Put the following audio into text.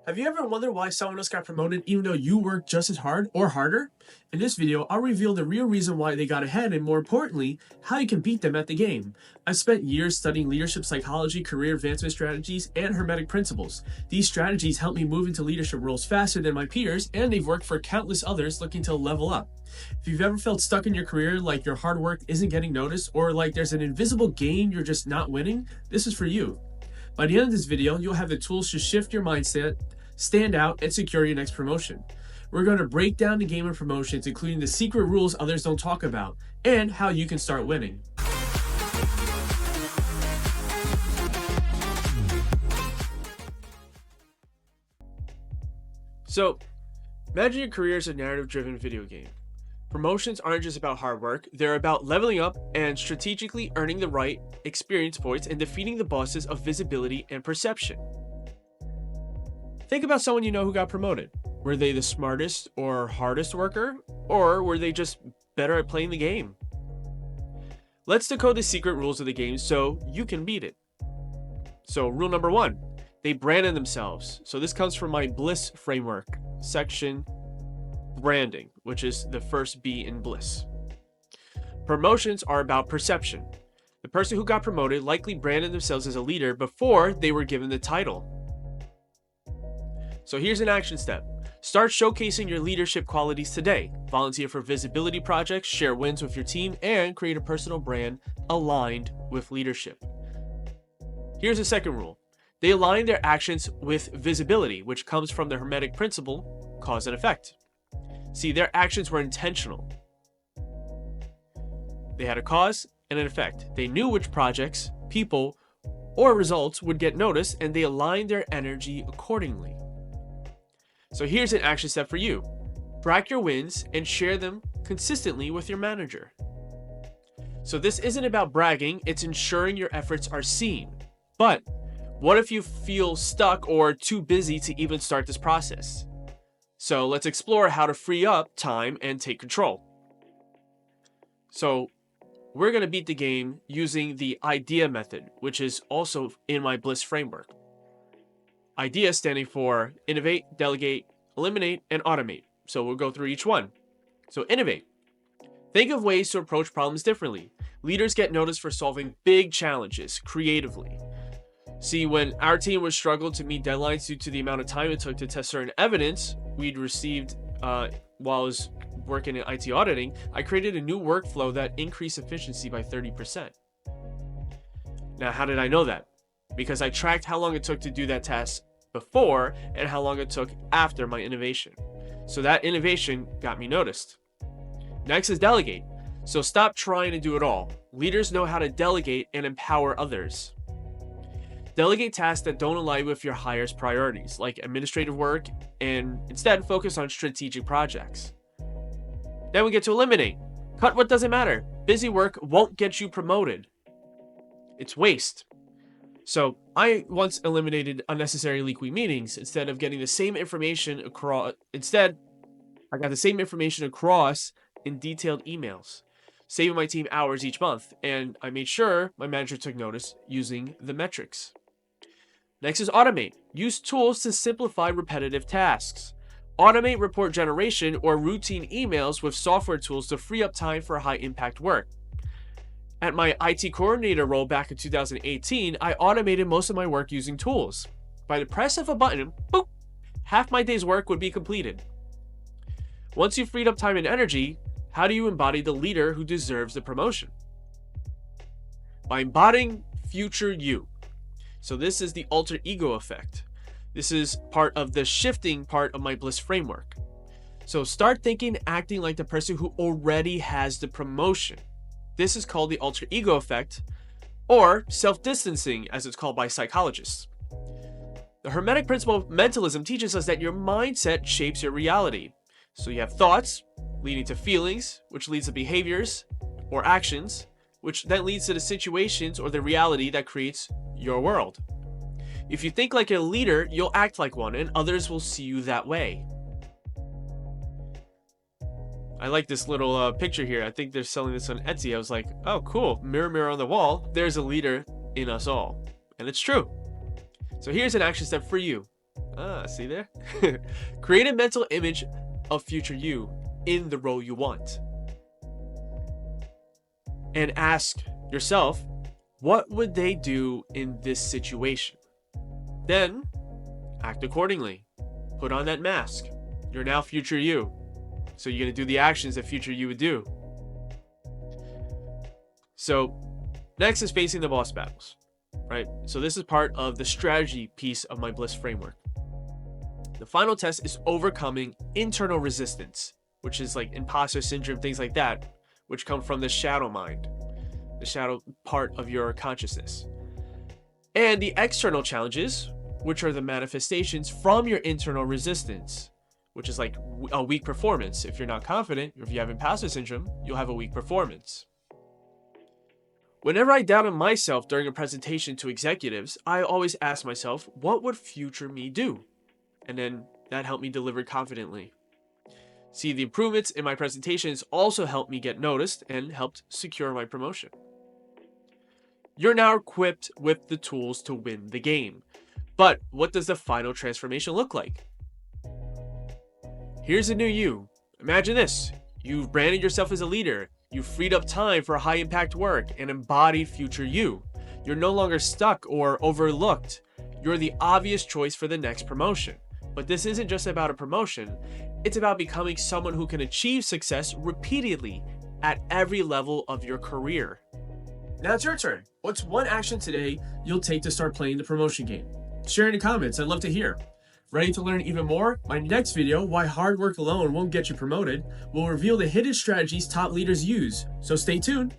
Have you ever wondered why someone else got promoted even though you worked just as hard or harder? In this video, I'll reveal the real reason why they got ahead and, more importantly, how you can beat them at the game. I've spent years studying leadership psychology, career advancement strategies, and Hermetic principles. These strategies help me move into leadership roles faster than my peers, and they've worked for countless others looking to level up. If you've ever felt stuck in your career, like your hard work isn't getting noticed, or like there's an invisible game you're just not winning, this is for you. By the end of this video, you'll have the tools to shift your mindset, stand out, and secure your next promotion. We're going to break down the game of promotions, including the secret rules others don't talk about, and how you can start winning. So, imagine your career as a narrative-driven video game. Promotions aren't just about hard work, they're about leveling up and strategically earning the right experience points and defeating the bosses of visibility and perception. Think about someone you know who got promoted. Were they the smartest or hardest worker, or were they just better at playing the game? Let's decode the secret rules of the game so you can beat it. So rule number 1, they branded themselves. So this comes from my BLISS Framework section, branding, which is the first B in BLISS. Promotions are about perception. The person who got promoted likely branded themselves as a leader before they were given the title. So here's an action step. Start showcasing your leadership qualities today. Volunteer for visibility projects, share wins with your team, and create a personal brand aligned with leadership. Here's the second rule. They align their actions with visibility, which comes from the Hermetic principle, cause and effect. See, their actions were intentional. They had a cause and an effect. They knew which projects, people, or results would get noticed, and they aligned their energy accordingly. So here's an action step for you. Track your wins and share them consistently with your manager. So this isn't about bragging, it's ensuring your efforts are seen. But what if you feel stuck or too busy to even start this process? So let's explore how to free up time and take control. So we're going to beat the game using the IDEA method, which is also in my BLISS framework. IDEA standing for Innovate, Delegate, Eliminate, and Automate. So we'll go through each one. So innovate. Think of ways to approach problems differently. Leaders get noticed for solving big challenges creatively. See, when our team was struggled to meet deadlines due to the amount of time it took to test certain evidence we'd received while I was working in IT auditing, I created a new workflow that increased efficiency by 30%. Now, how did I know that? Because I tracked how long it took to do that task before and how long it took after my innovation. So that innovation got me noticed. Next is delegate. So stop trying to do it all. Leaders know how to delegate and empower others. Delegate tasks that don't align with your highest priorities, like administrative work, and instead focus on strategic projects. Then we get to eliminate. Cut what doesn't matter. Busy work won't get you promoted. It's waste. So I once eliminated unnecessary weekly meetings. Instead of getting the same information across, I got the same information across in detailed emails, saving my team hours each month, and I made sure my manager took notice using the metrics. Next is automate. Use tools to simplify repetitive tasks. Automate report generation or routine emails with software tools to free up time for high-impact work. At my IT coordinator role back in 2018, I automated most of my work using tools. By the press of a button, boop, half my day's work would be completed. Once you've freed up time and energy, how do you embody the leader who deserves the promotion? By embodying future you. So this is the alter ego effect. This is part of the shifting part of my BLISS framework. So start thinking, acting like the person who already has the promotion. This is called the alter ego effect, or self-distancing, as it's called by psychologists. The Hermetic principle of mentalism teaches us that your mindset shapes your reality. So you have thoughts, leading to feelings, which leads to behaviors or actions, which then leads to the situations or the reality that creates your world. If you think like a leader, you'll act like one, and others will see you that way. I like this little picture here. I think they're selling this on Etsy. I was like, oh, cool. Mirror, mirror on the wall. There's a leader in us all. And it's true. So here's an action step for you. See there? Create a mental image of future you in the role you want. And ask yourself, what would they do in this situation? Then act accordingly. Put on that mask. You're now future you. So you're going to do the actions that future you would do. So next is facing the boss battles, right? So this is part of the strategy piece of my BLISS framework. The final test is overcoming internal resistance, which is like imposter syndrome, things like that, which come from the shadow mind, the shadow part of your consciousness. And the external challenges, which are the manifestations from your internal resistance, which is like a weak performance. If you're not confident, or if you have imposter syndrome, you'll have a weak performance. Whenever I doubted myself during a presentation to executives, I always asked myself, what would future me do? And then that helped me deliver confidently. See, the improvements in my presentations also helped me get noticed and helped secure my promotion. You're now equipped with the tools to win the game. But what does the final transformation look like? Here's a new you. Imagine this. You've branded yourself as a leader. You've freed up time for high impact work and embodied future you. You're no longer stuck or overlooked. You're the obvious choice for the next promotion. But this isn't just about a promotion. It's about becoming someone who can achieve success repeatedly at every level of your career. Now it's your turn. What's one action today you'll take to start playing the promotion game? Share in the comments. I'd love to hear. Ready to learn even more? My next video, Why Hard Work Alone Won't Get You Promoted, will reveal the hidden strategies top leaders use. So stay tuned.